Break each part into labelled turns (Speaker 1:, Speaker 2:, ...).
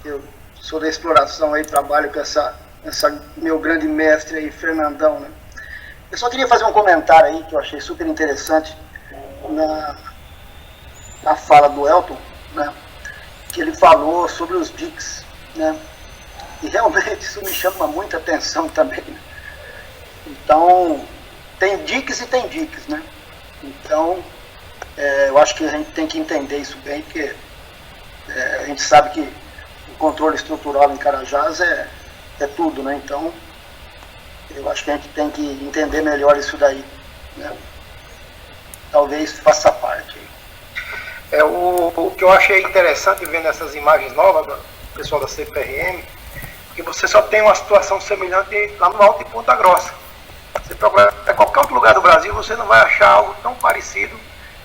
Speaker 1: Eu sou da exploração aí, trabalho com essa meu grande mestre aí, Fernandão, né? Eu só queria fazer um comentário aí que eu achei super interessante na, na fala do Elton, né? Que ele falou sobre os diques, né? E realmente isso me chama muita atenção também, né? Então, tem diques e tem diques, né? Então, eu acho que a gente tem que entender isso bem, porque a gente sabe que o controle estrutural em Carajás é tudo, né? Então, eu acho que a gente tem que entender melhor isso daí, né? Talvez faça parte.
Speaker 2: O que eu achei interessante vendo essas imagens novas do pessoal da CPRM, que você só tem uma situação semelhante lá no Alto de Ponta Grossa. Você procura em qualquer outro lugar do Brasil, você não vai achar algo tão parecido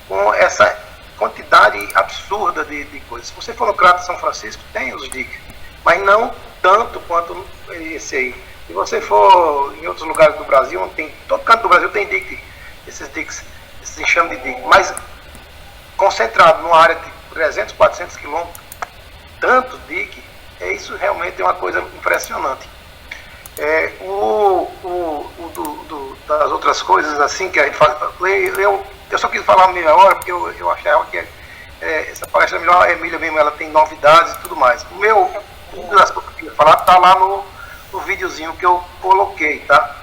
Speaker 2: com essa quantidade absurda de coisas. Se você for no Crato de São Francisco, tem os diques, mas não tanto quanto esse aí. Se você for em outros lugares do Brasil, tem, todo canto do Brasil tem dique, esses diques, esses enxames de dique, mas concentrado numa área de 300, 400 quilômetros, tanto dique, isso realmente é uma coisa impressionante. Das outras coisas assim que a gente fala, eu só quis falar meia hora porque eu achava que essa palestra melhor, a Emília mesmo, ela tem novidades e tudo mais. Uma das coisas que eu ia falar está lá no videozinho que eu coloquei, tá?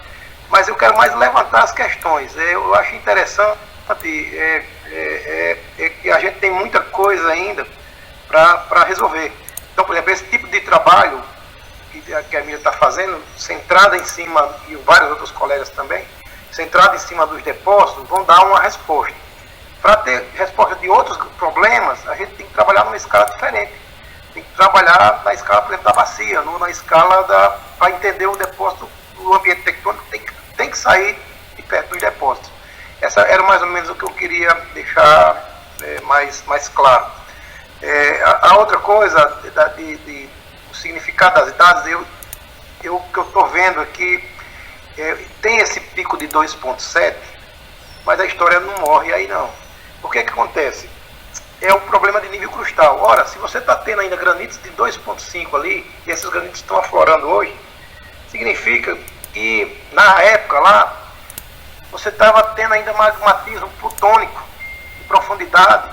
Speaker 2: Mas eu quero mais levantar as questões. Eu acho interessante que a gente tem muita coisa ainda para resolver. Então, por exemplo, esse tipo de trabalho que a Emília está fazendo, centrada em cima, e vários outros colegas também, centrada em cima dos depósitos, vão dar uma resposta. Para ter resposta de outros problemas, a gente tem que trabalhar numa escala diferente. Tem que trabalhar na escala, por exemplo, da bacia, na escala para entender o depósito, o ambiente tectônico tem que sair de perto dos depósitos. Essa era mais ou menos o que eu queria deixar mais claro. A outra coisa, o significado das dados, o que eu estou vendo aqui, tem esse pico de 2,7, mas a história não morre aí não. O que acontece? É o problema de nível crustal. Ora, se você está tendo ainda granitos de 2,5 ali, e esses granitos estão aflorando hoje, significa que na época lá, você estava tendo ainda magmatismo plutônico de profundidade.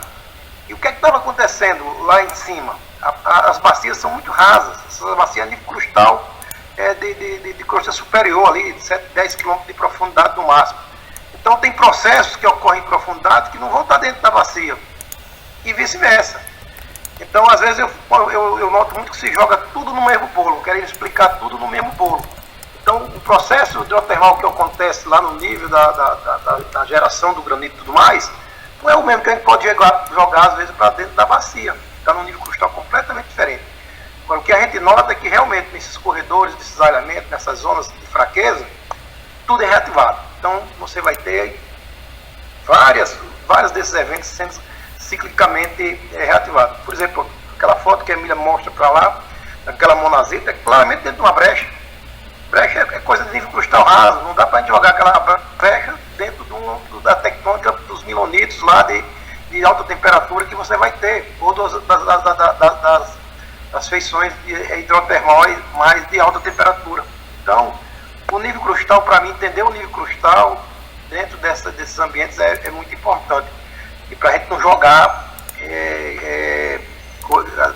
Speaker 2: E o que estava acontecendo lá em cima? As bacias são muito rasas, essas bacias de nível crustal de crosta superior ali, de 7, 10 km de profundidade no máximo. Então tem processos que ocorrem em profundidade que não vão estar dentro da bacia. E vice-versa. Então, às vezes, eu noto muito que se joga tudo no mesmo bolo, querem explicar tudo no mesmo bolo. Então, o processo hidrotermal que acontece lá no nível da geração do granito e tudo mais, não é o mesmo que a gente pode jogar às vezes, para dentro da bacia. Está num nível crustal completamente diferente. Agora, o que a gente nota é que, realmente, nesses corredores, nesses alhamentos, nessas zonas de fraqueza, tudo é reativado. Então, você vai ter vários desses eventos sendo ciclicamente reativado. Por exemplo, aquela foto que a Emília mostra para lá, aquela monazita, é claramente dentro de uma brecha. Brecha é coisa de nível crustal raso, não dá para a gente jogar aquela brecha dentro da tectônica dos milonitos lá de alta temperatura que você vai ter, ou das feições hidrotermais mais de alta temperatura. Então, o nível crustal, para mim, entender o nível crustal dentro desses ambientes é muito importante. E para a gente não jogar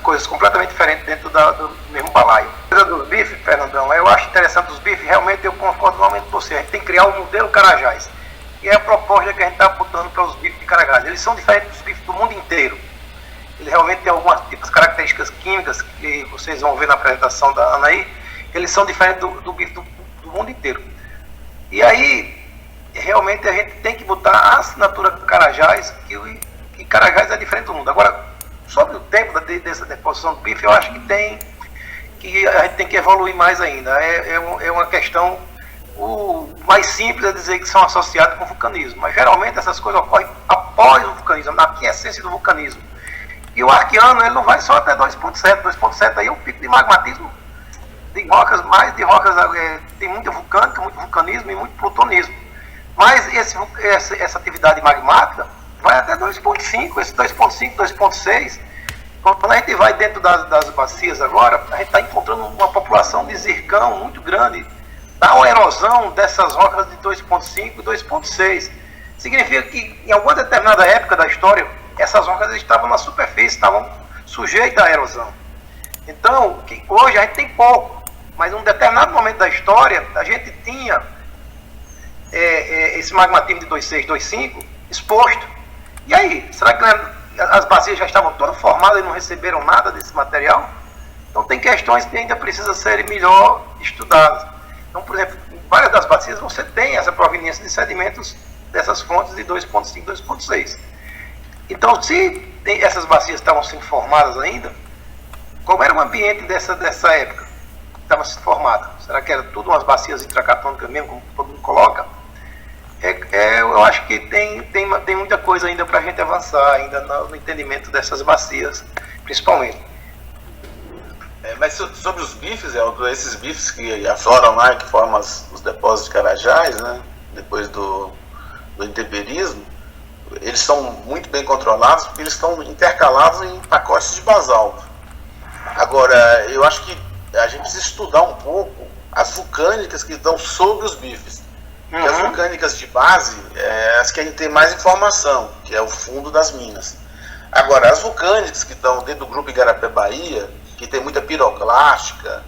Speaker 2: coisas completamente diferentes dentro do mesmo balaio. A coisa dos bifes, Fernandão, eu acho interessante os bifes, realmente eu concordo normalmente com você. A gente tem que criar um modelo Carajás. E é a proposta que a gente está apontando para os bifes de Carajás. Eles são diferentes dos bifes do mundo inteiro. Eles realmente têm algumas características químicas que vocês vão ver na apresentação da Ana aí. Eles são diferentes do bife do mundo inteiro. E aí, realmente a gente tem que botar a assinatura Carajás, que Carajás é diferente do mundo. Agora, sobre o tempo dessa deposição do bife, eu acho que a gente tem que evoluir mais ainda. É uma questão, o mais simples é dizer que são associados com o vulcanismo, mas geralmente essas coisas ocorrem após o vulcanismo, na quiescência do vulcanismo. E o arqueano, ele não vai só até 2,7. 2,7 aí é um pico de magmatismo de rocas, tem muita vulcânica, muito vulcanismo e muito plutonismo. Mas essa atividade magmática vai até 2,5, esse 2,5, 2,6, Quando a gente vai dentro das bacias agora, a gente está encontrando uma população de zircão muito grande. Dá uma erosão dessas rocas de 2,5 e 2,6. Significa que em alguma determinada época da história, essas rocas estavam na superfície, estavam sujeitas à erosão. Então, hoje a gente tem pouco, mas em um determinado momento da história, a gente tinha esse magmatismo de 2,6, 2,5 exposto. E aí, será que as bacias já estavam todas formadas e não receberam nada desse material? Então tem questões que ainda precisam ser melhor estudadas. Então, por exemplo, em várias das bacias você tem essa proveniência de sedimentos dessas fontes de 2,5, 2,6. Então, se essas bacias estavam sendo formadas ainda, como era o ambiente dessa época que estava sendo formada? Será que era tudo umas bacias intracatônicas mesmo, como todo mundo coloca? Eu acho que tem muita coisa ainda para a gente avançar ainda no entendimento dessas bacias, principalmente.
Speaker 3: Mas sobre os bifes, esses bifes que afloram lá, que formam os depósitos de Carajás, né, depois do intemperismo, eles são muito bem controlados porque eles estão intercalados em pacotes de basalto. Agora, eu acho que a gente precisa estudar um pouco as vulcânicas que estão sobre os bifes. Porque as vulcânicas de base as que a gente tem mais informação, que é o fundo das minas. Agora, as vulcânicas que estão dentro do grupo Igarapé-Bahia, que tem muita piroclástica,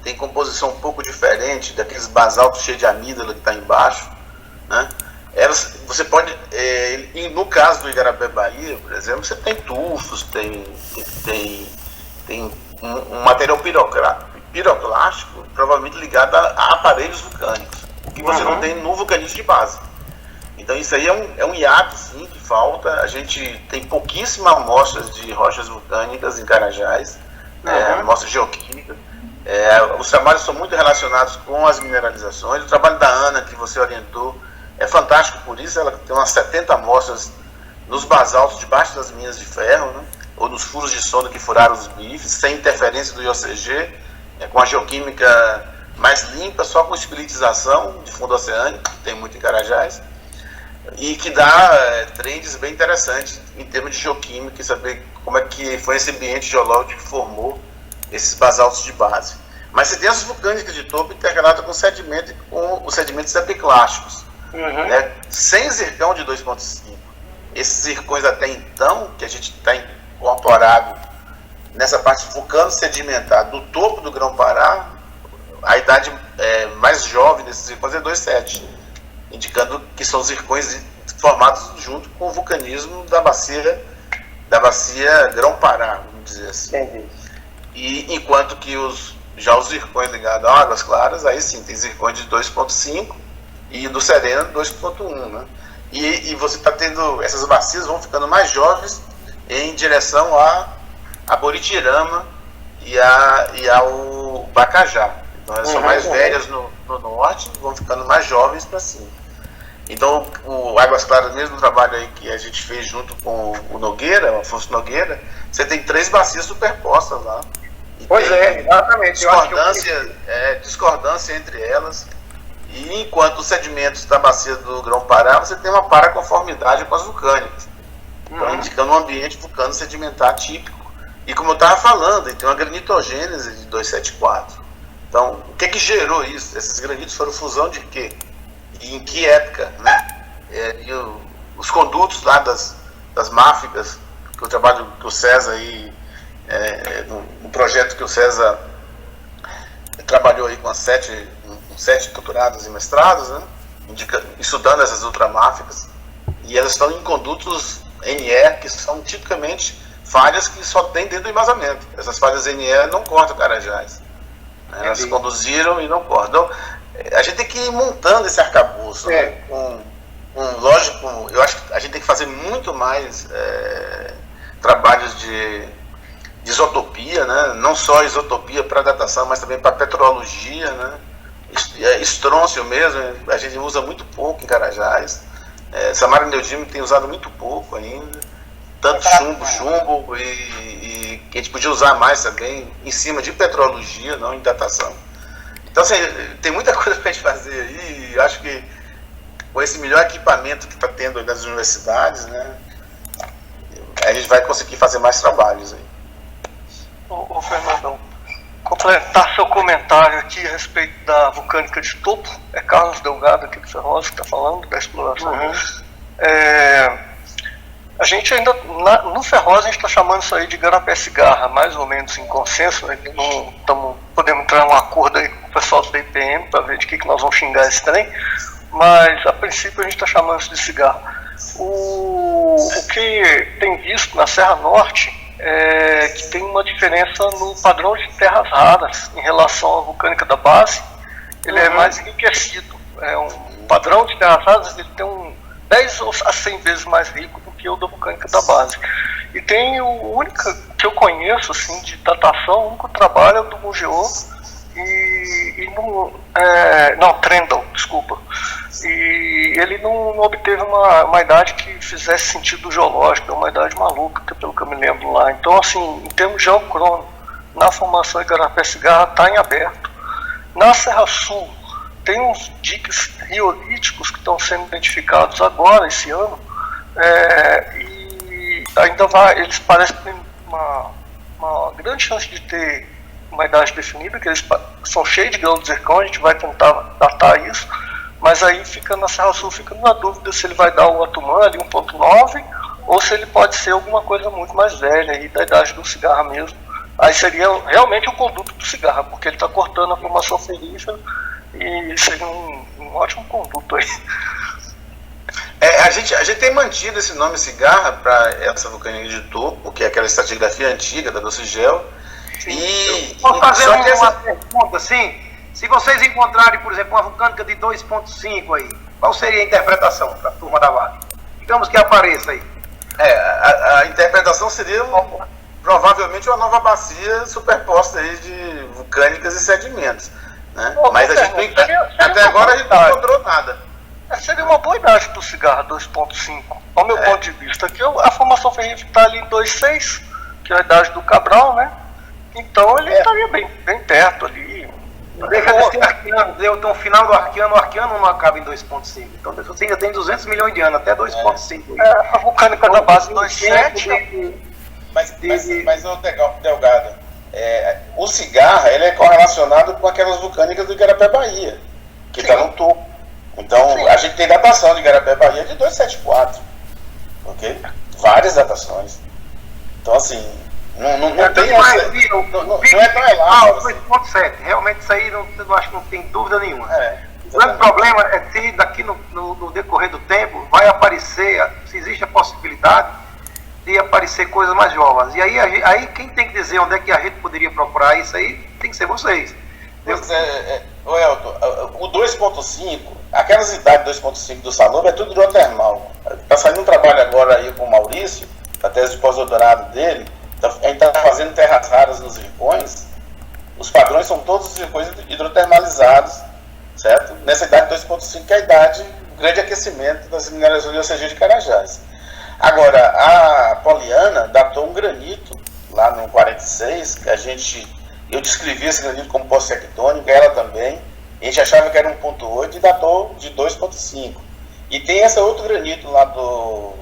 Speaker 3: tem composição um pouco diferente daqueles basaltos cheios de amígdala que está embaixo, né? Você pode, no caso do Igarapé-Bahia, por exemplo, você tem tufos, tem um material piroclástico provavelmente ligado a aparelhos vulcânicos, que você não tem no vulcanismo de base. Então isso aí é um hiato, sim, que falta. A gente tem pouquíssimas amostras de rochas vulcânicas em Carajás, amostras geoquímicas. Os trabalhos são muito relacionados com as mineralizações. O trabalho da Ana, que você orientou, é fantástico por isso. Ela tem umas 70 amostras nos basaltos debaixo das minas de ferro, né? Ou nos furos de sonda que furaram os bifes, sem interferência do IOCG, com a geoquímica mais limpa, só com espiritização de fundo oceânico, que tem muito em Carajás, e que dá trends bem interessantes em termos de geoquímica e saber como é que foi esse ambiente geológico que formou esses basaltos de base. Mas você tem as vulcânicas de topo intercaladas com sedimento e com os sedimentos epiclásticos, né? Sem zircão de 2,5. Esses zircões até então, que a gente está incorporado nessa parte vulcano-sedimentar do topo do Grão-Pará, a idade mais jovem desses zircões é 2,7, indicando que são zircões formados junto com o vulcanismo da bacia Grão-Pará, vamos dizer assim. E enquanto que já os zircões ligados a Águas Claras, aí sim, tem zircões de 2,5 e do Sereno 2,1, né? E você está tendo, essas bacias vão ficando mais jovens em direção a Boritirama e ao Bacajá. Então elas são mais velhas no norte, vão ficando mais jovens para cima. Então o Águas Claras, mesmo trabalho aí que a gente fez junto com o Nogueira, o Afonso Nogueira, você tem 3 bacias superpostas lá.
Speaker 2: Pois exatamente.
Speaker 3: Discordância entre elas. E enquanto os sedimentos da bacia do Grão-Pará, você tem uma paraconformidade com as vulcânicas. Então, indicando um ambiente vulcano sedimentar típico. E como eu estava falando, tem uma granitogênese de 274. Então, o que gerou isso? Esses granitos foram fusão de quê? E em que época, né? Os condutos lá das máficas, que o trabalho que o César aí, no projeto que o César trabalhou aí com 7 doutorados e mestrados, né? Estudando essas ultramáficas, e elas estão em condutos NE, que são tipicamente falhas que só tem dentro do embasamento. Essas falhas NE não cortam Carajás. Elas conduziram e não cortam. Então, a gente tem que ir montando esse arcabouço, né? Lógico, eu acho que a gente tem que fazer muito mais trabalhos de isotopia, né? Não só isotopia para datação, mas também para petrologia, né? Estrôncio mesmo, a gente usa muito pouco em Carajás. Samara Neodímio tem usado muito pouco ainda. Tanto chumbo e que a gente podia usar mais também em cima de petrologia, não em datação. Então, assim, tem muita coisa para a gente fazer aí. E acho que com esse melhor equipamento que está tendo nas universidades, né, a gente vai conseguir fazer mais trabalhos aí.
Speaker 4: Ô Fernandão, completar seu comentário aqui a respeito da vulcânica de topo. É Carlos Delgado aqui do Ferroz que está falando da exploração. A gente ainda, no Ferroz, a gente está chamando isso aí de Igarapé-Cigarra, mais ou menos em consenso. Ainda não podemos entrar em um acordo aí com o pessoal do IPM para ver de que nós vamos xingar esse trem, mas a princípio a gente está chamando isso de cigarra. O que tem visto na Serra Norte é que tem uma diferença no padrão de terras raras em relação à vulcânica da base. Ele é mais enriquecido. É um padrão de terras raras, ele tem 10 a 100 vezes mais rico do que o da vulcânica da base. E tem o único que eu conheço assim, de datação, o único trabalho é o do Mugeot Trendle, desculpa. E ele não obteve uma idade que fizesse sentido geológico, é uma idade maluca, pelo que eu me lembro lá. Então, assim, em termos geocrônicos, na formação Igarapé-Cigarra está em aberto. Na Serra Sul, tem uns diques riolíticos que estão sendo identificados agora, esse ano, e ainda eles parecem ter uma grande chance de ter uma idade definida, que eles são cheios de grão de zircão, a gente vai tentar datar isso, mas aí fica na Serra Sul, fica na dúvida se ele vai dar o Atumã ali 1.9, ou se ele pode ser alguma coisa muito mais velha, aí, da idade do cigarra mesmo. Aí seria realmente o conduto do cigarra, porque ele está cortando a formação ferrífera, e seria um ótimo conduto aí.
Speaker 3: A gente tem mantido esse nome cigarra para essa vulcânica de topo, que é aquela estratigrafia antiga da Docigel.
Speaker 2: E posso fazer uma pergunta assim? Se vocês encontrarem, por exemplo, uma vulcânica de 2.5 aí, qual seria a interpretação para a turma da Vale? Digamos que apareça aí.
Speaker 3: A interpretação seria provavelmente uma nova bacia superposta aí de vulcânicas e sedimentos. Né? Mas a gente até agora a gente não encontrou nada.
Speaker 4: Seria uma boa idade para o cigarro 2.5. Ao meu ponto de vista, que a formação ferrífera está ali em 2.6, que é a idade do Cabral, né? Então ele estaria bem perto ali.
Speaker 2: Deixa desse arqueano, tem um final do arqueano, o arqueano não acaba em 2.5. Então você ainda tem 200 milhões de anos, até 2.5.
Speaker 4: A vulcânica da base 2.7.
Speaker 3: Mas o Delgado, o cigarra ele é correlacionado com aquelas vulcânicas do Igarapé Bahia, que está no topo. Então a gente tem datação de Igarapé Bahia de 274, ok? Várias datações. Então assim, não tem essa, não é tão elástico.
Speaker 2: 2.7, realmente isso aí eu acho que não tem dúvida nenhuma. O grande problema é se daqui no decorrer do tempo vai aparecer, se existe a possibilidade de aparecer coisas mais jovens. E aí quem tem que dizer onde é que a gente poderia procurar isso aí tem que ser vocês.
Speaker 3: Elton, o 2.5, aquelas idades 2.5 do Salobo é tudo hidrotermal. Está saindo um trabalho agora aí com o Maurício, a tese de pós-doutorado dele. A gente está fazendo terras raras nos zircões. Os padrões são todos os zircões hidrotermalizados, certo? Nessa idade 2.5 que é a idade do grande aquecimento das mineralizações de OCG de Carajás. Agora, a Poliana datou um granito lá no 46, que eu descrevi esse granito como possectônico, ela também. A gente achava que era 1.8 e datou de 2.5. E tem esse outro granito lá do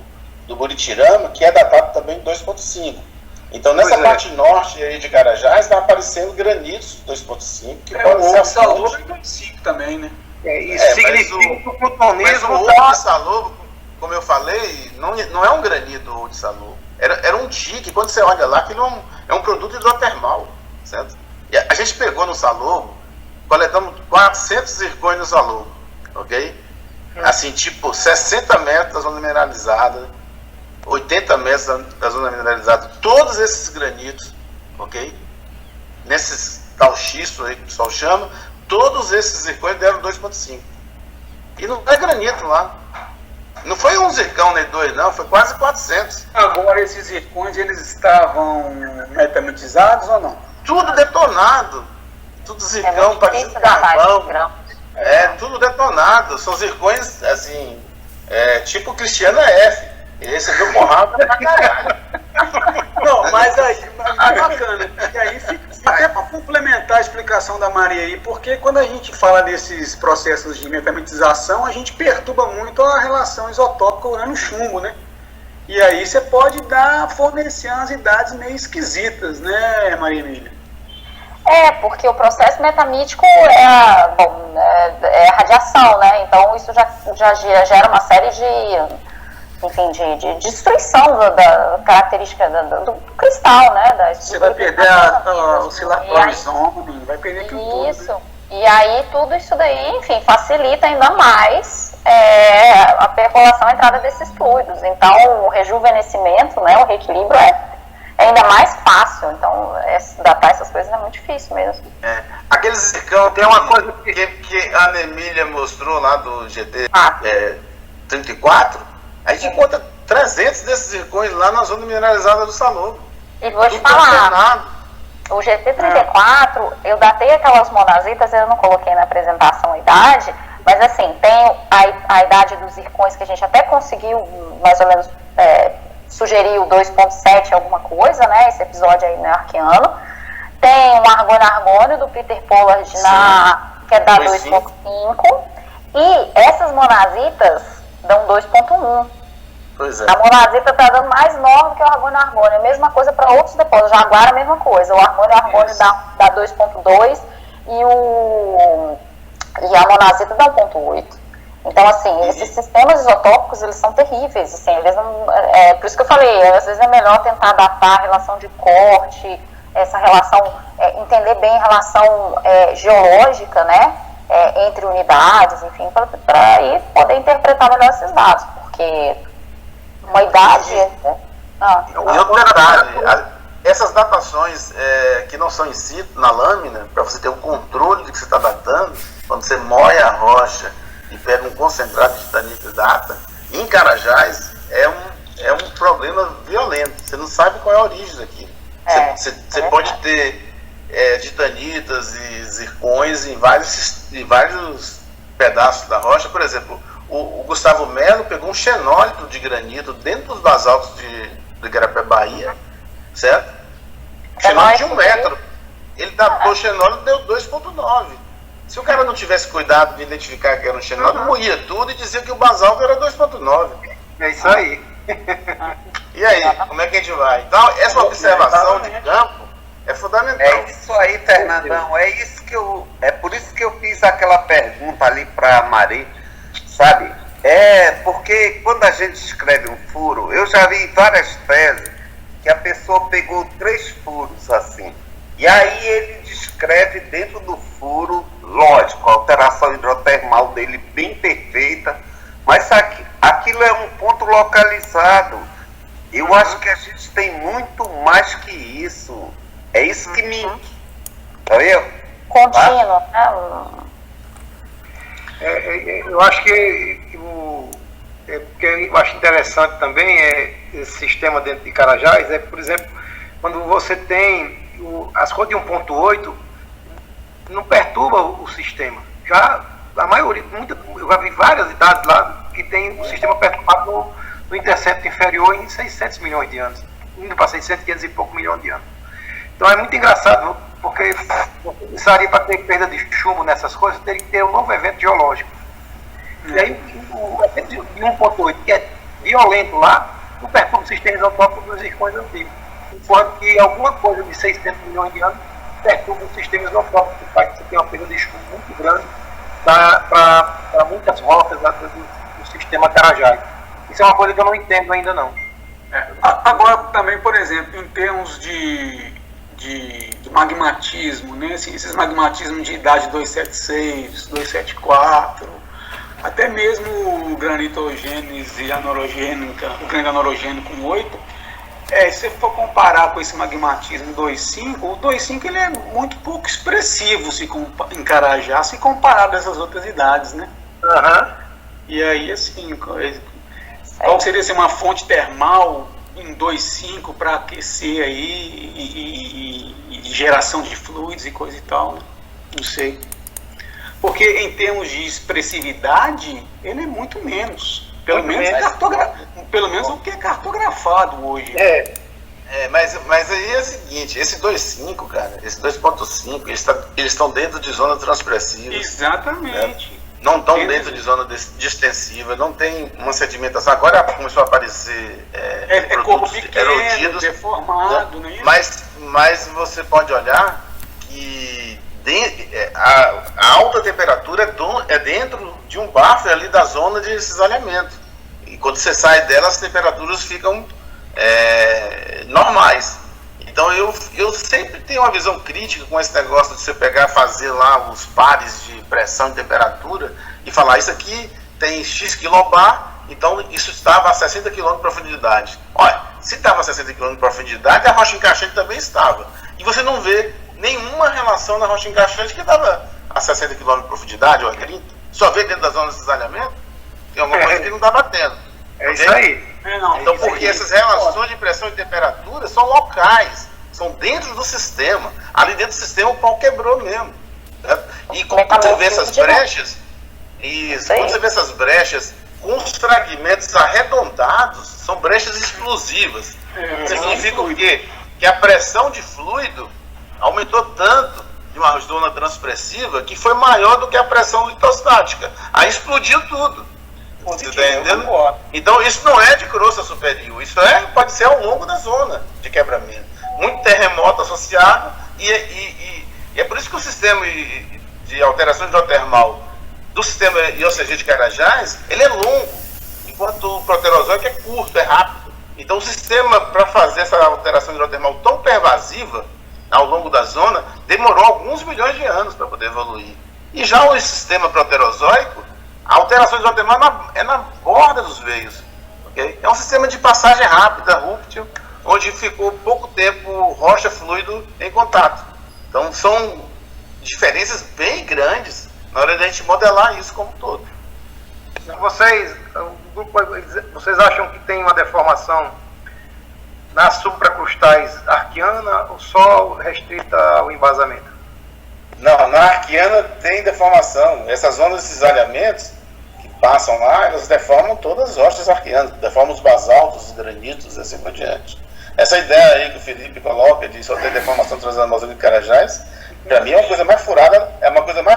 Speaker 3: Buritirama, que é datado também de 2.5. Então, nessa parte norte aí de Carajás, está aparecendo granitos 2.5, que pode ser
Speaker 5: Salobo e 2.5 também, né?
Speaker 2: Isso significa que o plutonismo
Speaker 3: o ouro de Salobo, como eu falei, não é um granito ouro de Salobo. Era um dique, quando você olha lá, aquilo é um produto hidrotermal, certo? E a gente pegou no Salobo, coletamos 400 zircões no Salobo, ok? Assim, tipo, 60 metros da zona mineralizada, 80 metros da zona mineralizada, todos esses granitos, ok? Nesses tal xisto aí que o pessoal chama, todos esses zircões deram 2.5. E não é granito lá. Não foi um zircão nem dois, não, foi quase 400.
Speaker 5: Agora esses zircões, eles estavam metametizados ou não?
Speaker 3: Tudo detonado. Tudo zircão, parecendo carvão. Tudo detonado. São zircões, assim, tipo Cristiana F. Ele recebeu porrada pra caralho.
Speaker 5: Não, mas aí, bacana. E aí, até para complementar a explicação da Maria aí, porque quando a gente fala desses processos de metametização, a gente perturba muito a relação isotópica urânio-chumbo, né? E aí você pode fornecer umas idades meio esquisitas, né, Maria Emília?
Speaker 6: Porque o processo metamítico é radiação, né? Então isso já gera uma série de destruição da característica do cristal, né?
Speaker 5: Você vai perder o oscilatório, vai perder aquilo tudo.
Speaker 6: Isso. E aí tudo isso daí, enfim, facilita ainda mais a percolação, a entrada desses fluidos. Então o rejuvenescimento, né, o reequilíbrio é ainda mais fácil. Então datar essas coisas é muito difícil mesmo.
Speaker 3: Aqueles zircão, tem uma coisa que a Ana Emília mostrou lá do GT 34, a gente encontra 300 desses zircões lá na zona mineralizada do Salobo.
Speaker 6: E vou te falar, o GT34, eu datei aquelas monazitas, eu não coloquei na apresentação a idade, mas assim, tem a idade dos zircões que a gente até conseguiu mais ou menos sugerir o 2.7 alguma coisa, né, esse episódio aí arqueano. Tem o argônio do Peter Pollard, que é da 2.5, e essas monazitas dão 2.1.
Speaker 3: Pois é.
Speaker 6: A monazita está dando mais nova que o argônio. A mesma coisa para outros depósitos. O Jaguar a mesma coisa. O argônio dá 2.2 e a monazita dá 1.8. Então, assim, esses sistemas isotópicos, eles são terríveis. Assim, eles não, por isso que eu falei, às vezes é melhor tentar datar a relação de corte, essa relação, entender bem a relação geológica, né, entre unidades, enfim, para aí poder interpretar melhor esses dados, porque uma idade...
Speaker 3: E outro detalhe, essas datações que não são in situ, na lâmina, para você ter o controle de que você está datando, quando você moe a rocha e pega um concentrado de titanita e data, em Carajás é um problema violento. Você não sabe qual é a origem daquilo. Você pode ter titanitas e zircões em vários pedaços da rocha. Por exemplo, o Gustavo Melo pegou um xenólito de granito dentro dos basaltos de Igarapé, Bahia, certo? Xenólito de 1 metro. Ele datou o xenólito e deu 2.9. Se o cara não tivesse cuidado de identificar que era um xenólito, morria tudo e dizia que o basalto era 2.9.
Speaker 2: É isso aí.
Speaker 3: E aí, como é que a gente vai? Então, essa observação de campo é fundamental.
Speaker 7: É isso aí, Fernandão. É por isso que eu fiz aquela pergunta ali para a Mari, sabe? Porque quando a gente escreve um furo, eu já vi várias teses que a pessoa pegou 3 furos assim. E aí ele descreve dentro do furo, lógico, a alteração hidrotermal dele bem perfeita, mas aquilo é um ponto localizado. Eu acho que a gente tem muito mais que isso. É isso que me... Entendeu?
Speaker 6: Contínuo,
Speaker 2: eu acho que porque eu acho interessante também esse sistema dentro de Carajás, por exemplo, quando você tem as cores de 1.8, não perturba o sistema. Já a maioria, eu já vi várias idades lá que tem o sistema perturbado no intercepto inferior em 600 milhões de anos, indo para 600, 500 e pouco milhões de anos. Então é muito engraçado, porque precisaria para ter perda de chumbo nessas coisas, teria que ter um novo evento geológico. E aí o evento de 1.8, que é violento lá, não perturba o sistema isotópico dos zircões antigos. Enquanto que alguma coisa de 600 milhões de anos perturba o sistema isotópico, que faz que você tenha uma perda de chumbo muito grande para muitas rocas do sistema Carajás. Isso é uma coisa que eu não entendo ainda não.
Speaker 5: Agora também, por exemplo, em termos de magmatismo, né? Esses magmatismos de idade 276, 274, até mesmo o granitogênese anorogênica, o granito anorogênico com 8, se você for comparar com esse magmatismo 2.5, o 2.5 ele é muito pouco expressivo em Carajás se comparado a essas outras idades, né? E aí, assim, qual seria assim, uma fonte termal em 2.5 para aquecer aí e geração de fluidos e coisa e tal, né? Não sei. Porque em termos de expressividade, ele é muito menos. Pelo menos o que é cartografado hoje.
Speaker 3: Mas aí é o seguinte, esse 2.5, cara, esse 2.5, eles estão dentro de zona transpressiva.
Speaker 5: Exatamente.
Speaker 3: não estão dentro de zona de extensiva, não tem uma sedimentação. Agora começou a aparecer
Speaker 5: corpo
Speaker 3: produtos
Speaker 5: pequeno,
Speaker 3: erodidos,
Speaker 5: deformado, né?
Speaker 3: mas você pode olhar que a alta temperatura é dentro de um buffer ali da zona de cisalhamento. E quando você sai dela, as temperaturas ficam normais. Então eu sempre tenho uma visão crítica com esse negócio de você pegar, fazer lá os pares de pressão e temperatura e falar, isso aqui tem X quilobar, então isso estava a 60 km de profundidade. Olha, se estava a 60 km de profundidade, a rocha encaixante também estava. E você não vê nenhuma relação na rocha encaixante que estava a 60 km de profundidade ou a 30. Só vê dentro da zona de cisalhamento, tem alguma coisa que não está batendo.
Speaker 2: É isso aí.
Speaker 3: Então, porque essas relações de pressão e temperatura são locais, são dentro do sistema. Ali dentro do sistema o pau quebrou mesmo. Né? E quando você vê essas brechas, quando você vê essas brechas com os fragmentos arredondados, são brechas explosivas. Significa o quê? Que a pressão de fluido aumentou tanto de uma zona transpressiva que foi maior do que a pressão litostática. Aí explodiu tudo. Você está entendendo? Então isso não é de crosta superior, isso pode ser ao longo da zona de quebramento. Muito terremoto associado, e é por isso que o sistema de alteração hidrotermal do sistema IOCG de Carajás, ele é longo, enquanto o proterozoico é curto, é rápido. Então o sistema, para fazer essa alteração hidrotermal tão pervasiva ao longo da zona, demorou alguns milhões de anos para poder evoluir. E já o sistema proterozoico, a alteração hidrotermal é na borda dos veios. Okay? É um sistema de passagem rápida, rúptil, onde ficou pouco tempo rocha fluido em contato. Então são diferenças bem grandes na hora de a gente modelar isso como um todo.
Speaker 2: Vocês acham que tem uma deformação nas supracrustais arquiana ou só restrita ao embasamento?
Speaker 3: Não, na arquiana tem deformação. Essas zonas de cisalhamentos que passam lá, elas deformam todas as rochas arquianas, deformam os basaltos, os granitos e assim por diante. Essa ideia aí que o Felipe coloca de só ter deformação transamazônica de Carajás, para mim é uma coisa mais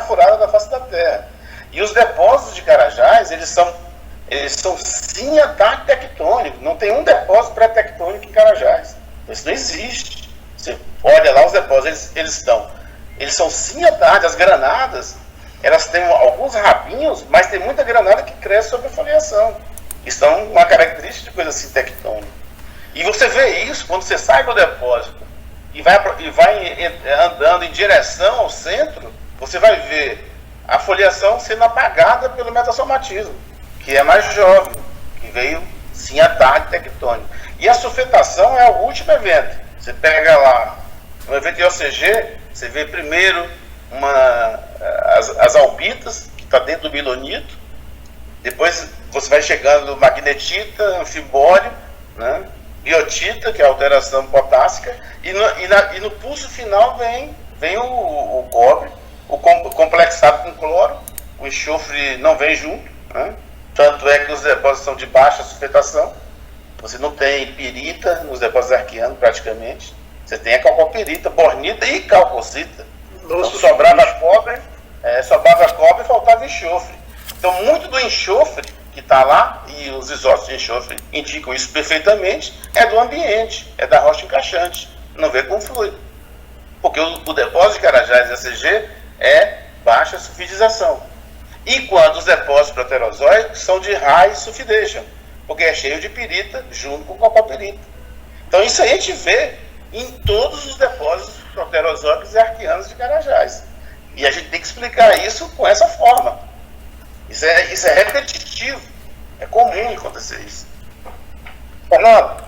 Speaker 3: furada da face da Terra. E os depósitos de Carajás, eles são sim ataque tectônico. Não tem um depósito pré-tectônico em Carajás. Isso não existe. Você olha lá os depósitos, eles são sim ataque. As granadas, elas têm alguns rabinhos, mas tem muita granada que cresce sobre a foliação. Isso é uma característica de coisa assim tectônica. E você vê isso quando você sai do depósito e vai andando em direção ao centro, você vai ver a foliação sendo apagada pelo metasomatismo, que é mais jovem, que veio sim a tarde tectônica. E a sulfetação é o último evento. Você pega lá, no evento IOCG, você vê primeiro as albitas, que está dentro do bilonito, depois você vai chegando no magnetita, anfibólio, né? Biotita, que é a alteração potássica, e no pulso final vem o cobre, o complexado com cloro, o enxofre não vem junto, né? Tanto é que os depósitos são de baixa sulfetação, você não tem pirita nos depósitos arquianos praticamente, você tem a calcopirita, bornita e calcocita. Então sobrava cobre e faltava enxofre. Então muito do enxofre que está lá, e os isótopos de enxofre indicam isso perfeitamente, é do ambiente, é da rocha encaixante, não vê com fluido. Porque o depósito de Carajás e ACG é baixa sulfidização. Enquanto os depósitos proterozoicos são de high sulfidation, porque é cheio de pirita junto com copopirita. Então isso aí a gente vê em todos os depósitos proterozoicos e arquianos de Carajás. E a gente tem que explicar isso com essa forma. Isso é repetitivo. É comum acontecer isso.
Speaker 2: Fernando,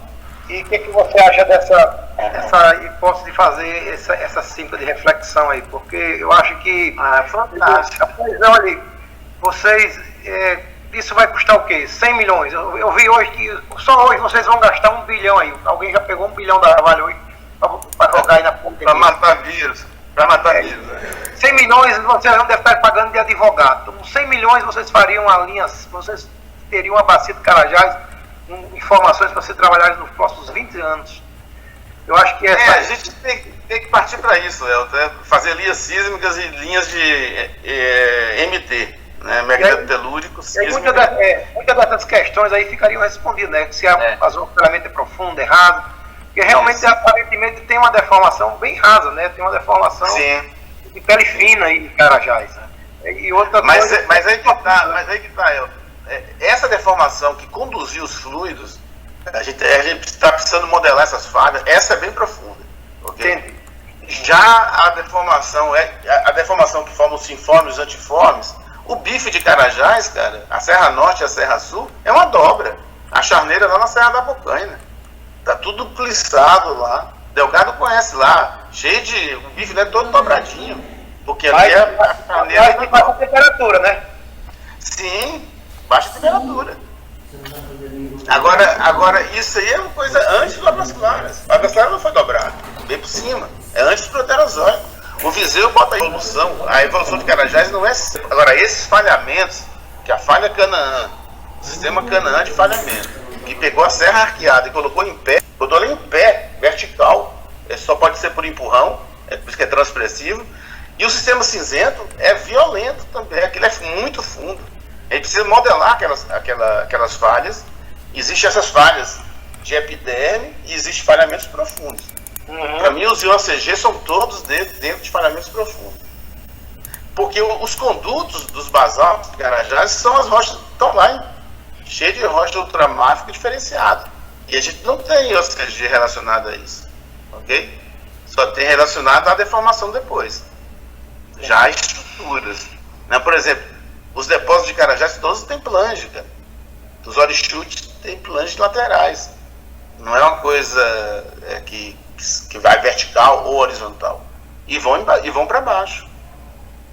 Speaker 2: e o que você acha dessa hipótese de fazer essa síntese de reflexão aí? Porque eu acho que
Speaker 3: fantástica.
Speaker 2: Pois é, olha, vocês, isso vai custar o quê? 100 milhões. Eu vi hoje que só hoje vocês vão gastar 1 bilhão aí. Alguém já pegou 1 bilhão da Vale hoje para jogar aí na ponta.
Speaker 3: Para matar vírus.
Speaker 2: 100 milhões vocês não devem estar pagando de advogado. Com 100 milhões vocês fariam uma linha, vocês teriam uma bacia de Carajás com informações para você trabalhar nos próximos 20 anos. Eu acho que
Speaker 3: a gente tem que partir para isso, fazer linhas sísmicas e linhas de MT, né, megalito telúrico,
Speaker 2: sísmico. Muitas dessas questões aí ficariam respondidas, né? Se a zona é profunda, errado, porque realmente aparentemente tem uma deformação bem rasa, né? Tem uma deformação de pele fina aí em Carajás. Né? E outra
Speaker 3: mas aí que tá, essa deformação que conduziu os fluidos, a gente está precisando modelar essas falhas, essa é bem profunda. Okay?
Speaker 2: Entendi.
Speaker 3: Já a deformação que forma os sinformes e os antiformes, o bife de Carajás, cara, a Serra Norte e a Serra Sul, é uma dobra. A charneira lá na Serra da Bocaina. Tá tudo plissado lá. Delgado conhece lá, cheio de... O bife não é todo dobradinho. Porque ali é a charneira de
Speaker 2: baixa temperatura, né?
Speaker 3: Sim, baixa temperatura. Agora, isso aí é uma coisa antes do Águas Claras. O Águas Claras não foi dobrado, bem por cima. É antes do Proterozoico. O Viseu bota a evolução de Carajás não é... Agora, esses falhamentos, que a falha Canaã, o sistema Canaã de falhamento, que pegou a serra arqueada e colocou em pé, botou ela em pé, vertical, só pode ser por empurrão, por isso que é transpressivo. E o sistema cinzento é violento também, aquele é muito fundo. A gente precisa modelar aquelas falhas. Existem essas falhas de epiderme e existem falhamentos profundos. Para mim, os IOCG são todos dentro de falhamentos profundos. Porque os condutos dos basaltos de Carajás são as rochas que estão lá, cheias de rocha ultramáfica diferenciada. E a gente não tem IOCG relacionado a isso. Ok? Só tem relacionado à deformação depois. Já as estruturas. Né? Por exemplo, os depósitos de Carajás todos têm plange, cara. Os orichutes têm planges laterais. Não é uma coisa que vai vertical ou horizontal. E vão para baixo.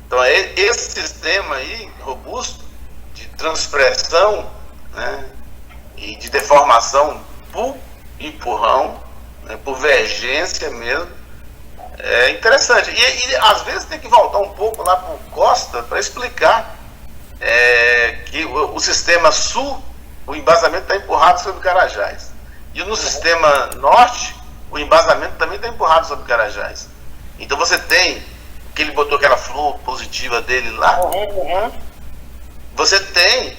Speaker 3: Então é esse sistema aí, robusto, de transpressão, né, e de deformação por empurrão, né, por vergência mesmo, é interessante. E às vezes tem que voltar um pouco lá para o Costa para explicar que o sistema sul, o embasamento está empurrado sobre o Carajás. E no sistema norte, o embasamento também está empurrado sobre o Carajás. Então você tem, que ele botou aquela flor positiva dele lá, você tem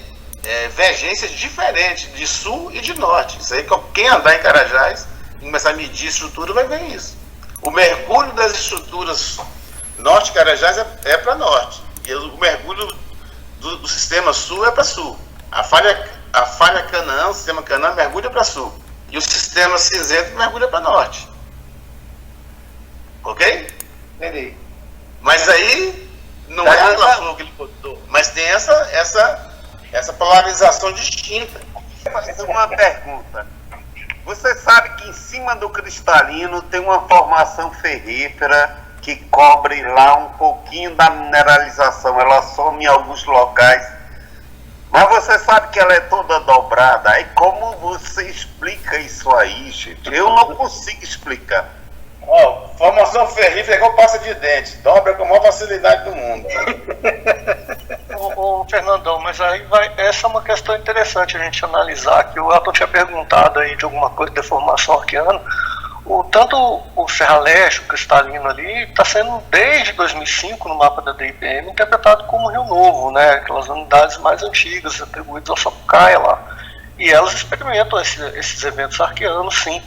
Speaker 3: vergências diferentes de sul e de norte. Isso aí, quem andar em Carajás e começar a medir estrutura vai ver isso. O mergulho das estruturas norte Carajás é para norte. E o mergulho do sistema sul é para sul. A falha Canaã, o sistema Canaã mergulha para sul. E o sistema cinzento mergulha para norte. Ok?
Speaker 2: Entendi.
Speaker 3: Mas aí não é aquela flor que ele botou. Mas tem essa polarização distinta.
Speaker 7: Mas uma pergunta. Você sabe que em cima do cristalino tem uma formação ferrífera que cobre lá um pouquinho da mineralização. Ela some em alguns locais. Mas você sabe que ela é toda dobrada. Aí como você explica isso aí, gente? Eu não consigo explicar.
Speaker 3: Formação ferrífera é igual pasta de dente. Dobra com a maior facilidade do mundo.
Speaker 4: Ô, Fernandão, mas aí essa é uma questão interessante a gente analisar, que o Elton tinha perguntado aí de alguma coisa de deformação arqueana. Tanto o Serra Leste, o cristalino ali, está sendo desde 2005 no mapa da DIPM interpretado como Rio Novo, né? Aquelas unidades mais antigas atribuídas ao Sapucaia lá. E elas experimentam esses eventos arqueanos, sim.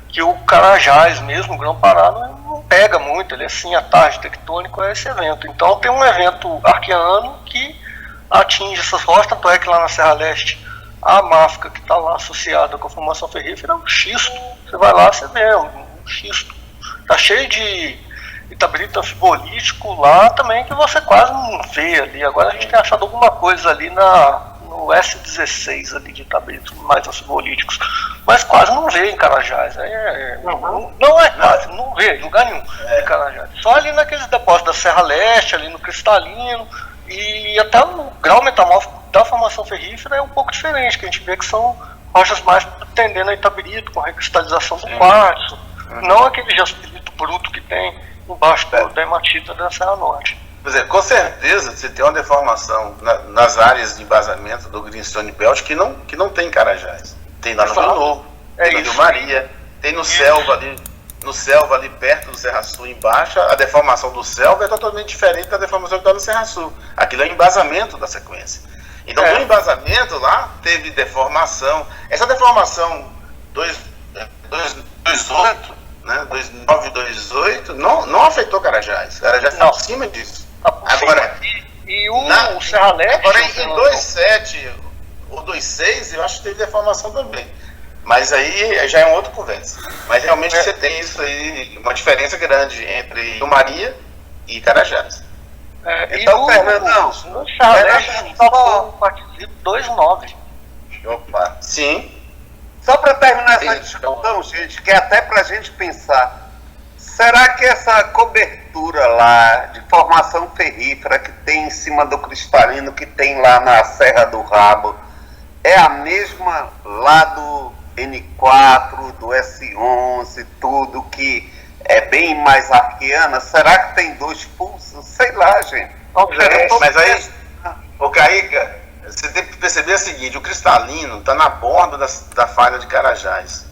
Speaker 4: Que o Carajás mesmo, o Grão-Pará, não pega muito, ele é assim, a tarde tectônico é esse evento. Então tem um evento arqueano que atinge essas rochas, tanto é que lá na Serra Leste a máfica que está lá associada com a formação ferrífera é um xisto. Você vai lá, você vê um xisto. Está cheio de itabrito anfibolítico lá também, que você quase não vê ali. Agora a gente tem achado alguma coisa ali no S16 ali de itabritos mais anfibolíticos, mas quase não vê em Carajás. Não é quase, não vê em lugar nenhum em Carajás. Só ali naqueles depósitos da Serra Leste, ali no cristalino, e até o grau metamórfico da formação ferrífera é um pouco diferente, que a gente vê que são rochas mais tendendo a itabrito, com recristalização do quartzo, não aquele jaspilito bruto que tem embaixo da hematita da Serra Norte.
Speaker 3: Por exemplo, com certeza você tem uma deformação nas áreas de embasamento do Greenstone Belt que não tem em Carajás. Tem lá no Rio Novo, tem no Rio Maria, tem no Selva ali. no Selva, ali perto do Serra Sul, embaixo, a deformação do Selva é totalmente diferente da deformação que está no Serra Sul. Aquilo é o embasamento da sequência. Então, no embasamento lá, teve deformação. Essa deformação 228, né, 2928, não afetou Carajás. Carajás está por cima disso. Agora,
Speaker 4: e o Serra Leste...
Speaker 3: Agora, em 27 ou 26, eu acho que teve deformação também. Mas aí já é uma outra conversa. Mas realmente você tem isso aí, uma diferença grande entre Maria e Carajás.
Speaker 7: Então, Fernandão,
Speaker 4: no Serra Leste só foi partido 2,9.
Speaker 3: Opa. Sim.
Speaker 7: Só para terminar essa discussão, gente, que é até para a gente pensar, será que essa cobertura lá de formação ferrífera que tem em cima do cristalino, que tem lá na Serra do Rabo, é a mesma lá do N4, do S11, tudo que é bem mais arqueana? Será que tem 2 pulsos? Sei lá, gente.
Speaker 3: Mas aí, ô Caíca, você tem que perceber o seguinte, o cristalino está na borda da falha de Carajás,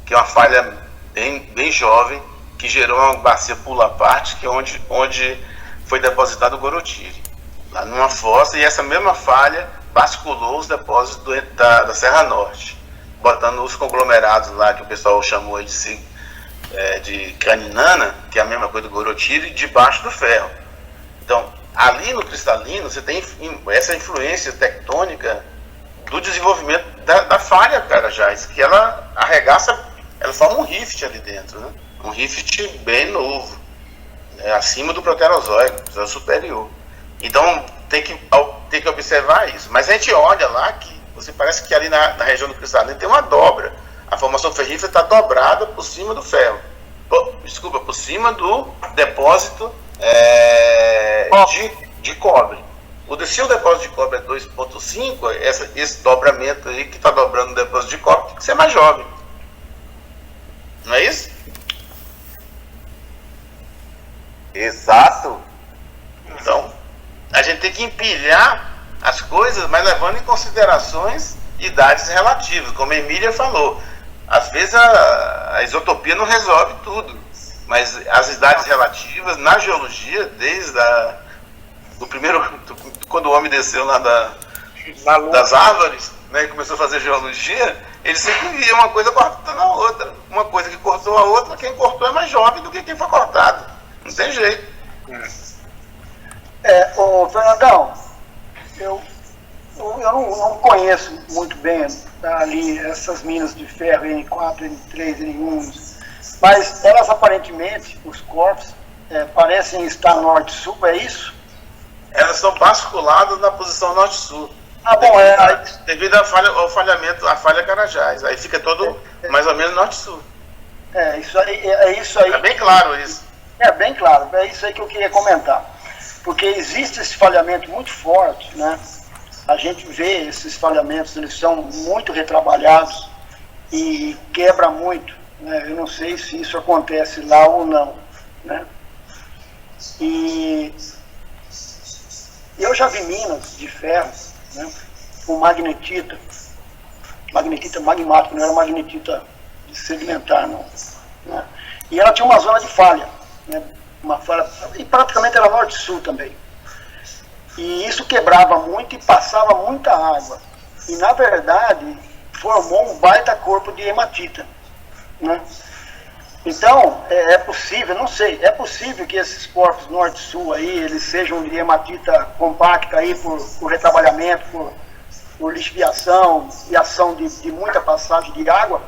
Speaker 3: que é uma falha bem jovem, que gerou uma bacia pula-parte, que é onde foi depositado o Gorotiri, lá numa fossa, e essa mesma falha basculou os depósitos da Serra Norte, botando os conglomerados lá, que o pessoal chamou de caninana, que é a mesma coisa do Gorotiri, debaixo do ferro. Então, ali no cristalino, você tem essa influência tectônica do desenvolvimento da falha Carajás, que ela arregaça, ela forma um rift ali dentro, né? Um rift bem novo, acima do Proterozoico, superior. Então, tem que observar isso. Mas a gente olha lá que você parece que ali na região do cristalino tem uma dobra. A formação ferrífera está dobrada por cima do ferro. Por cima do depósito de cobre. Se o depósito de cobre é 2,5, esse dobramento aí que está dobrando o depósito de cobre tem que ser mais jovem. Não é isso?
Speaker 7: Exato.
Speaker 3: Então, a gente tem que empilhar as coisas, mas levando em considerações idades relativas, como a Emília falou. Às vezes a isotopia não resolve tudo, mas as idades relativas na geologia, desde do primeiro, quando o homem desceu lá das árvores, né, e começou a fazer geologia, ele sempre via uma coisa cortando a outra, uma coisa que cortou a outra, quem cortou é mais jovem do que quem foi cortado, não tem jeito.
Speaker 1: Ô Fernandão, eu não conheço muito bem ali essas minas de ferro N4, N3, N1, mas elas aparentemente, os corpos, parecem estar norte-sul, é isso?
Speaker 3: Elas são basculadas na posição norte-sul.
Speaker 1: Ah, bom,
Speaker 3: devido ao falhamento, a falha Carajás. Aí fica todo mais ou menos norte-sul.
Speaker 1: Isso aí.
Speaker 3: É bem claro isso.
Speaker 1: É bem claro, é isso aí que eu queria comentar. Porque existe esse falhamento muito forte, né? A gente vê esses falhamentos, eles são muito retrabalhados e quebra muito, né? Eu não sei se isso acontece lá ou não, né? E eu já vi minas de ferro, né, com magnetita magmática, não era magnetita sedimentar, não, né? E ela tinha uma zona de falha, né? Uma falha, e praticamente era norte-sul também. E isso quebrava muito e passava muita água. E na verdade formou um baita corpo de hematita, né? Então, é possível, não sei, é possível que esses corpos norte-sul aí, eles sejam de hematita compacta aí por retrabalhamento, por lixiviação e ação de muita passagem de água?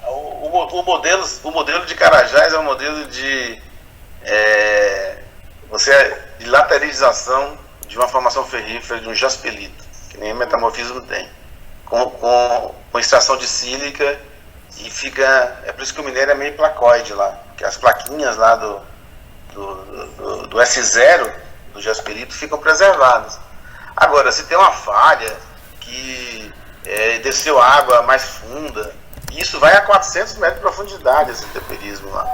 Speaker 3: O modelo de Carajás é um modelo de lateralização de uma formação ferrífera de um jaspelito, que nem metamorfismo tem, com extração de sílica, e fica, é por isso que o minério é meio placoide lá, que as plaquinhas lá do S0 do jasperito ficam preservadas. Agora, se tem uma falha que desceu água mais funda, isso vai a 400 metros de profundidade, esse temperismo lá.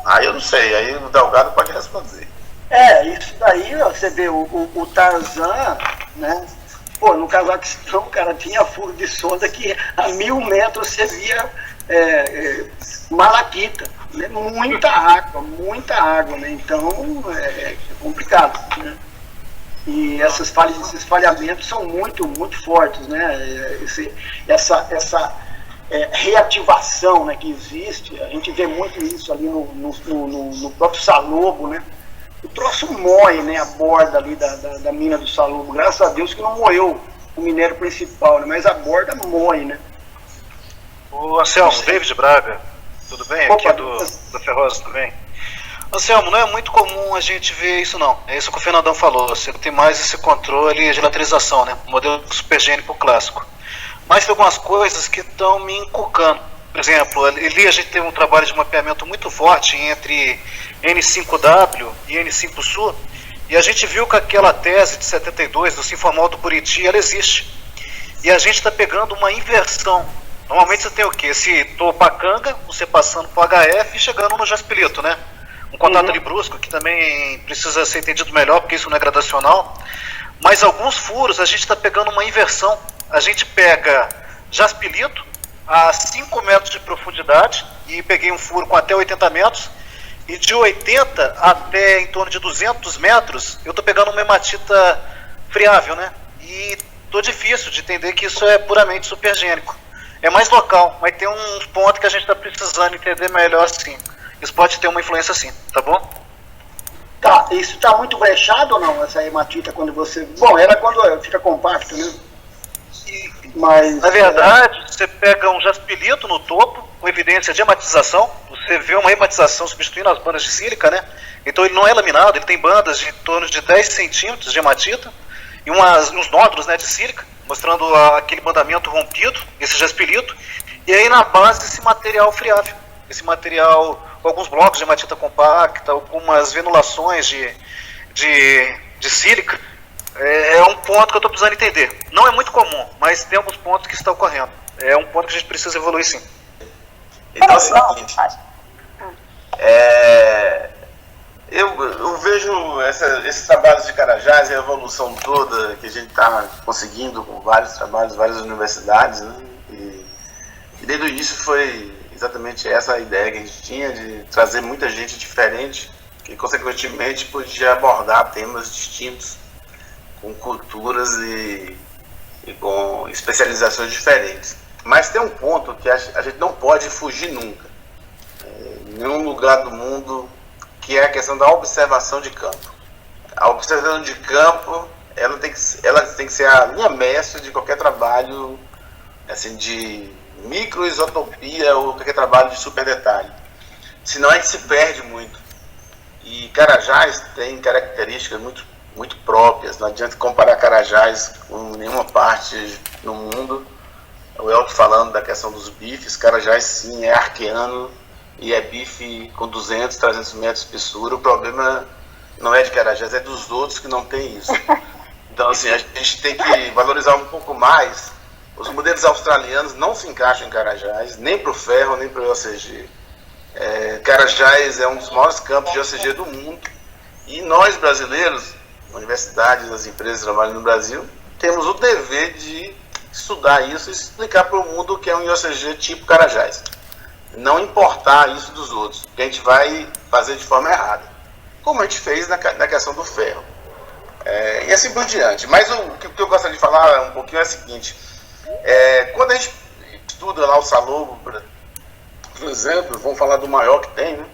Speaker 3: Aí eu não sei, aí o Delgado pode responder.
Speaker 1: Isso daí, você vê o Tarzan, né? Pô, no Cazaquistão, cara, tinha furo de sonda que a 1000 metros você via malaquita, né? Muita água, né? Então é complicado, né? E esses falhamentos são muito fortes, né? Essa reativação, né, que existe, a gente vê muito isso ali no próprio Salobo, né? O troço moe, né, a borda ali da mina do Salobo. Graças a Deus que não moeu o minério principal, né? Mas a borda moe, né?
Speaker 8: O Anselmo, David Braga, tudo bem?
Speaker 1: Opa,
Speaker 8: aqui do Ferrosa também. Anselmo, não é muito comum a gente ver isso não. É isso que o Fernandão falou. Você tem mais esse controle de lateralização, né? O modelo supergênico clássico. Mas tem algumas coisas que estão me encucando. Por exemplo, ali a gente teve um trabalho de mapeamento muito forte entre N5W e N5Sul, e a gente viu que aquela tese de 72 do Sinformal do Buriti, ela existe. E a gente está pegando uma inversão. Normalmente você tem o quê? Esse Topacanga, você passando para o HF e chegando no Jaspilito, né? Um contato ali brusco, que também precisa ser entendido melhor, porque isso não é gradacional. Mas alguns furos a gente está pegando uma inversão. A gente pega Jaspilito a 5 metros de profundidade, e peguei um furo com até 80 metros, e de 80 até em torno de 200 metros, eu estou pegando uma hematita friável, né? E estou difícil de entender que isso é puramente supergênico. É mais local, mas tem uns pontos que a gente está precisando entender melhor, sim. Isso pode ter uma influência, sim, tá bom?
Speaker 1: Tá, isso está muito brechado ou não, essa hematita, quando você... Bom, ela quando fica compacto, né? Mas,
Speaker 8: na verdade, você pega um jaspilito no topo, com evidência de hematização, você vê uma hematização substituindo as bandas de sílica, né? Então ele não é laminado, ele tem bandas de em torno de 10 centímetros de hematita e uns nódulos, né, de sílica, mostrando aquele bandamento rompido, esse jaspilito, e aí na base esse material friável, esse material com alguns blocos de hematita compacta, algumas venulações de sílica. É um ponto que eu estou precisando entender. Não é muito comum, mas tem alguns pontos que estão ocorrendo. É um ponto que a gente precisa evoluir, sim.
Speaker 3: Então é o seguinte, eu vejo esses trabalhos de Carajás e a evolução toda que a gente está conseguindo com vários trabalhos, várias universidades, né? E desde o início foi exatamente essa a ideia que a gente tinha, de trazer muita gente diferente, que consequentemente podia abordar temas distintos, com culturas e com especializações diferentes. Mas tem um ponto que a gente não pode fugir nunca, em nenhum lugar do mundo, que é a questão da observação de campo. A observação de campo, ela tem que ser a linha mestra de qualquer trabalho assim, de microisotopia ou qualquer trabalho de super detalhe. Senão a gente se perde muito. E Carajás tem características muito próprias. Não adianta comparar Carajás com nenhuma parte no mundo. O Elton falando da questão dos bifes, Carajás sim é arqueano e é bife com 200, 300 metros de espessura. O problema não é de Carajás, é dos outros que não tem isso. Então assim, a gente tem que valorizar um pouco mais. Os modelos australianos não se encaixam em Carajás, nem para o ferro, nem para o OCG. Carajás é um dos maiores campos de OCG do mundo. E nós brasileiros, universidades, as empresas que trabalham no Brasil, temos o dever de estudar isso e explicar para o mundo o que é um IOCG tipo Carajás. Não importar isso dos outros, que a gente vai fazer de forma errada, como a gente fez na questão do ferro. E assim por diante. Mas o que eu gostaria de falar um pouquinho é o seguinte, quando a gente estuda lá o Salobo, por exemplo, vamos falar do maior que tem, né?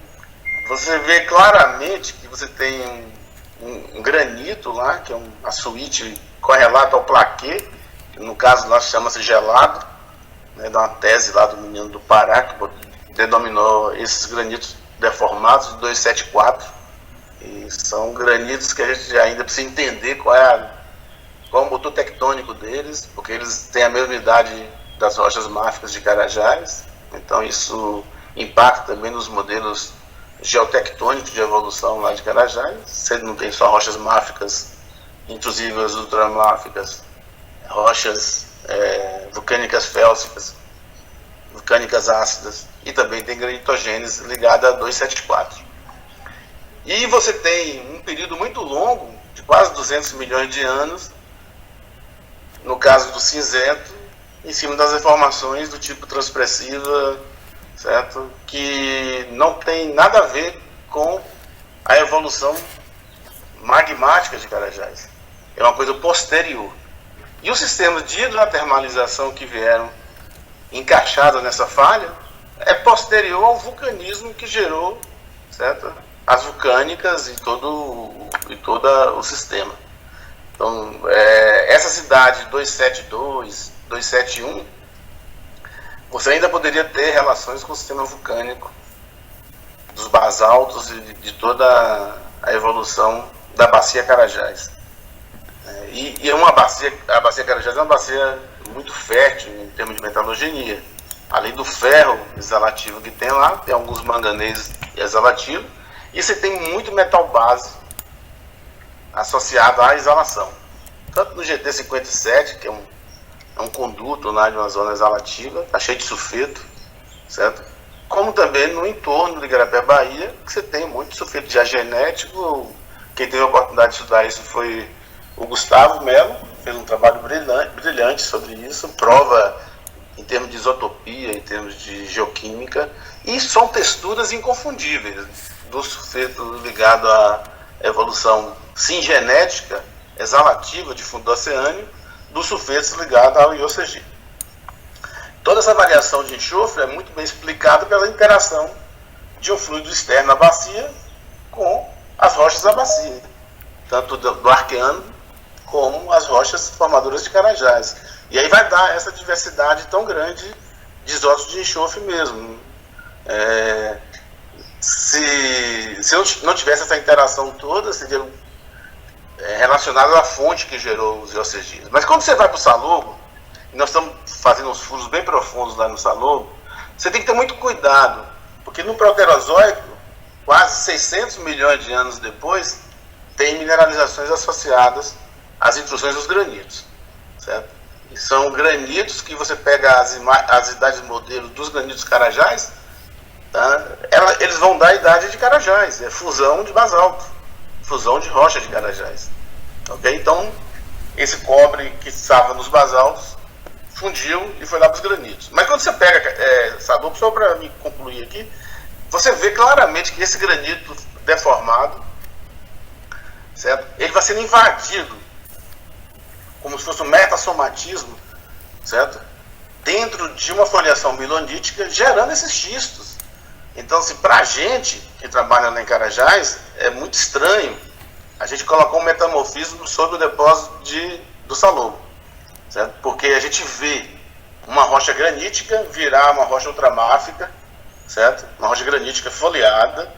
Speaker 3: Você vê claramente que você tem um granito lá, que é uma suíte correlata ao plaquê, que no caso lá chama-se gelado, né, de uma tese lá do menino do Pará, que denominou esses granitos deformados de 274, e são granitos que a gente ainda precisa entender qual é o motor tectônico deles, porque eles têm a mesma idade das rochas máficas de Carajás, então isso impacta também nos modelos geotectônicos de evolução lá de Carajás. Você não tem só rochas máficas intrusivas, ultramáficas, rochas vulcânicas félsicas, vulcânicas ácidas, e também tem granitogênese ligada a 274. E você tem um período muito longo, de quase 200 milhões de anos, no caso do cinzento, em cima das informações do tipo transpressiva, certo? Que não tem nada a ver com a evolução magmática de Carajás. É uma coisa posterior. E os sistemas de hidrotermalização que vieram encaixados nessa falha é posterior ao vulcanismo que gerou, certo? As vulcânicas e todo o sistema. Então, essa cidade 272, 271, você ainda poderia ter relações com o sistema vulcânico dos basaltos e de toda a evolução da bacia Carajás. E a bacia Carajás é uma bacia muito fértil em termos de metalogenia. Além do ferro exalativo que tem lá, tem alguns manganês exalativos, e você tem muito metal base associado à exalação. Tanto no GT57, que é um conduto lá de uma zona exalativa, está cheio de sulfeto, certo? Como também no entorno de Igarapé, Bahia, que você tem muito sulfeto já genético. Quem teve a oportunidade de estudar isso foi o Gustavo Melo, fez um trabalho brilhante sobre isso, prova em termos de isotopia, em termos de geoquímica, e são texturas inconfundíveis do sulfeto ligado à evolução singenética, exalativa de fundo oceâneo, dos sulfetos ligados ao IOCG. Toda essa variação de enxofre é muito bem explicada pela interação de um fluido externo à bacia com as rochas da bacia, tanto do Arqueano como as rochas formadoras de Carajás. E aí vai dar essa diversidade tão grande de isótopos de enxofre mesmo. Se eu não tivesse essa interação toda, seria relacionado à fonte que gerou os IOCGs. Mas quando você vai para o Salobo, e nós estamos fazendo uns furos bem profundos lá no Salobo, você tem que ter muito cuidado, porque no Proterozoico, quase 600 milhões de anos depois, tem mineralizações associadas às intrusões dos granitos, certo? E são granitos que você pega as idades modelo dos granitos Carajás, tá? Eles vão dar a idade de Carajás, é fusão de basalto, fusão de rocha de Carajás, ok? Então, esse cobre que estava nos basaltos fundiu e foi lá para os granitos. Mas quando você pega Salobo, só para me concluir aqui, você vê claramente que esse granito deformado, certo? Ele vai sendo invadido, como se fosse um metasomatismo, certo? Dentro de uma foliação milonítica, gerando esses xistos. Então, assim, para a gente que trabalha lá em Carajás, é muito estranho a gente colocar um metamorfismo sobre o depósito do Salobo, certo? Porque a gente vê uma rocha granítica virar uma rocha ultramáfica, certo? Uma rocha granítica foliada,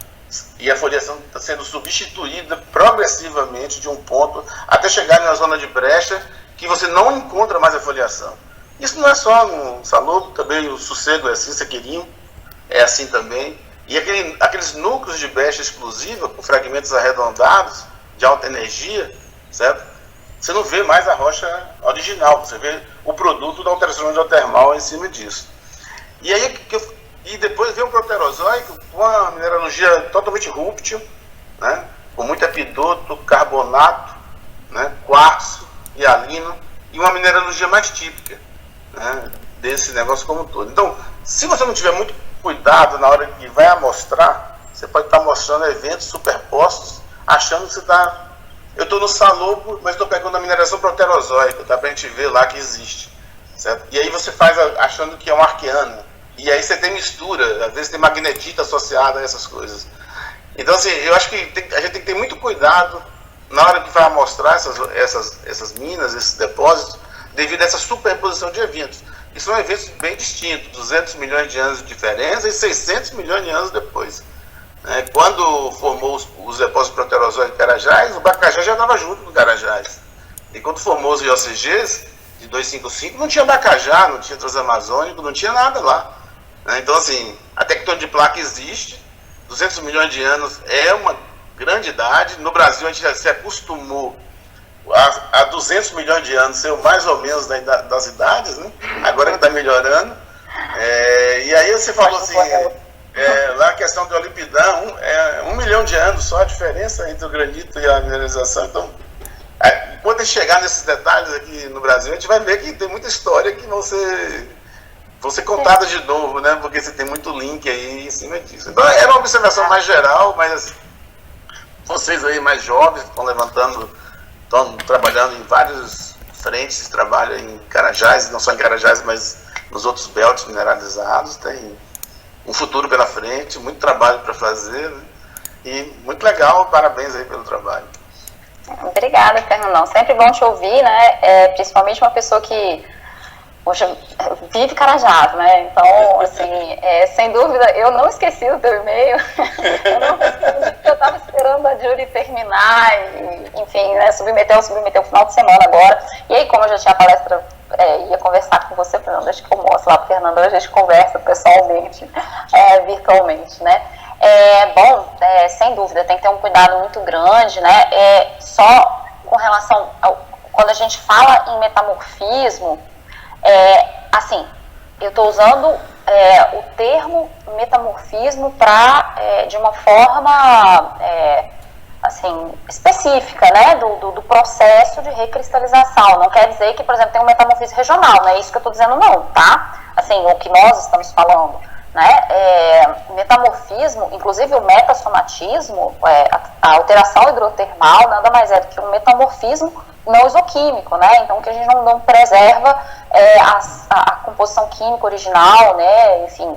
Speaker 3: e a foliação está sendo substituída progressivamente de um ponto até chegar na zona de brecha que você não encontra mais a foliação. Isso não é só no Salobo, também o Sossego é assim, Sequirinho é assim também. E aqueles núcleos de brecha explosiva com fragmentos arredondados de alta energia, certo? Você não vê mais a rocha original, você vê o produto da alteração geotermal em cima disso. E aí e depois vem um proterozoico com uma mineralogia totalmente rúptil, né? Com muito epidoto, carbonato, né? Quartzo, hialino, e uma mineralogia mais típica, né? Desse negócio como um todo. Então, se você não tiver muito cuidado na hora que vai amostrar, você pode estar mostrando eventos superpostos, achando que você está... Eu estou no Salobo, mas estou pegando a mineração proterozoica, tá? Para a gente ver lá que existe, certo? E aí você faz achando que é um arqueano. E aí você tem mistura, às vezes tem magnetita associada a essas coisas. Então, assim, eu acho que a gente tem que ter muito cuidado na hora que vai amostrar essas minas, esses depósitos, devido a essa superposição de eventos. E são eventos bem distintos, 200 milhões de anos de diferença e 600 milhões de anos depois. Quando formou os depósitos proterozoicos de Carajás, o Bacajás já estava junto com o Carajás. E quando formou os IOCGs, de 255, não tinha Bacajá, não tinha Transamazônico, não tinha nada lá. Então, assim, a tectônica de placa existe, 200 milhões de anos é uma grande idade. No Brasil, a gente já se acostumou a 200 milhões de anos ser mais ou menos das idades, né? Agora que está melhorando. E aí você falou assim, lá a questão do Olipidão, 1 milhão de anos só a diferença entre o granito e a mineralização. Então, quando chegar nesses detalhes aqui no Brasil, a gente vai ver que tem muita história que vão ser contadas de novo, né? Porque você tem muito link aí em cima disso. Então, era uma observação mais geral, mas vocês aí mais jovens estão estão trabalhando em vários frentes, trabalham em Carajás, não só em Carajás, mas nos outros belts mineralizados, tem um futuro pela frente, muito trabalho para fazer, né? E muito legal, parabéns aí pelo trabalho.
Speaker 6: Obrigada, Fernandão. Sempre bom te ouvir, né? Principalmente uma pessoa que, poxa, vive Carajás, né? Então, assim, sem dúvida, eu não esqueci do teu e-mail. Eu não respondi, eu estava esperando a Jury terminar e, enfim, né, submeteu o final de semana agora. E aí, como eu já tinha a palestra, ia conversar com você, Fernando, deixa que eu mostro lá para o Fernando, a gente conversa pessoalmente, virtualmente, né? Bom, sem dúvida, tem que ter um cuidado muito grande, né? Só com relação quando a gente fala em metamorfismo, assim, eu estou usando o termo metamorfismo de uma forma assim, específica, né, do processo de recristalização. Não quer dizer que, por exemplo, tem um metamorfismo regional, não é isso que eu estou dizendo não, tá? Assim, o que nós estamos falando, né, metamorfismo, inclusive o metasomatismo, a alteração hidrotermal, nada mais é do que um metamorfismo não isoquímico, né, então que a gente não preserva a composição química original, né, enfim,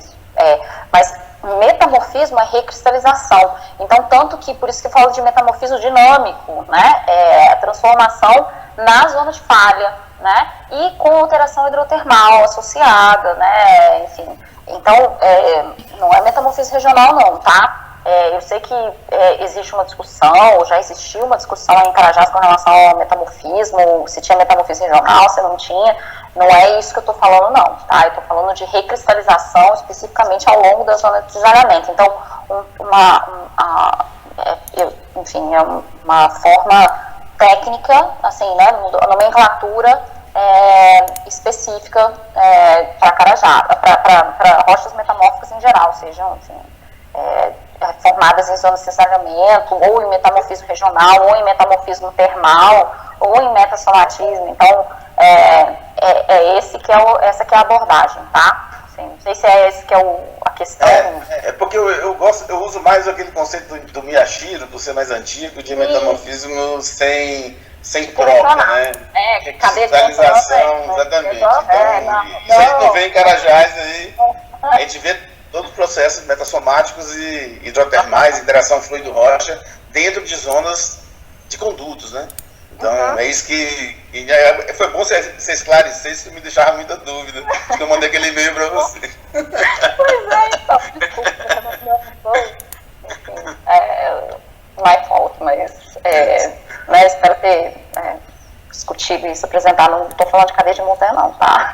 Speaker 6: mas metamorfismo é recristalização, então tanto que, por isso que eu falo de metamorfismo dinâmico, né, a transformação na zona de falha, né, e com alteração hidrotermal associada, né, enfim. Então, não é metamorfismo regional não, tá? Eu sei que existe uma discussão, ou já existiu uma discussão em Carajás com relação ao metamorfismo, se tinha metamorfismo regional, se não tinha. Não é isso que eu estou falando não, tá? Eu estou falando de recristalização especificamente ao longo da zona de desalhamento. Então, enfim, é uma forma técnica, assim, né, nomenclatura específica para Carajás, para rochas metamórficas em geral, sejam, enfim, formadas em zonas de desalhamento, ou em metamorfismo regional, ou em metamorfismo termal, ou em metasomatismo. Então, essa que é a abordagem, tá? Assim, não sei se esse que é a questão.
Speaker 3: Porque eu uso mais aquele conceito do Miyashiro, por ser mais antigo, de metamorfismo sem troca, né? Cristalização, exatamente. Então, isso a gente não vê em Carajás aí, a gente vê todo o processo metassomáticos e hidrotermais, interação fluido-rocha, dentro de zonas de condutos, né? Então, é isso que foi bom você esclarecer, isso que me deixava muita dúvida, que eu mandei aquele e-mail para você.
Speaker 6: Pois então, desculpa, enfim, my fault, mas espero ter discutido isso, apresentar, não estou falando de cadeia de montanha não, tá?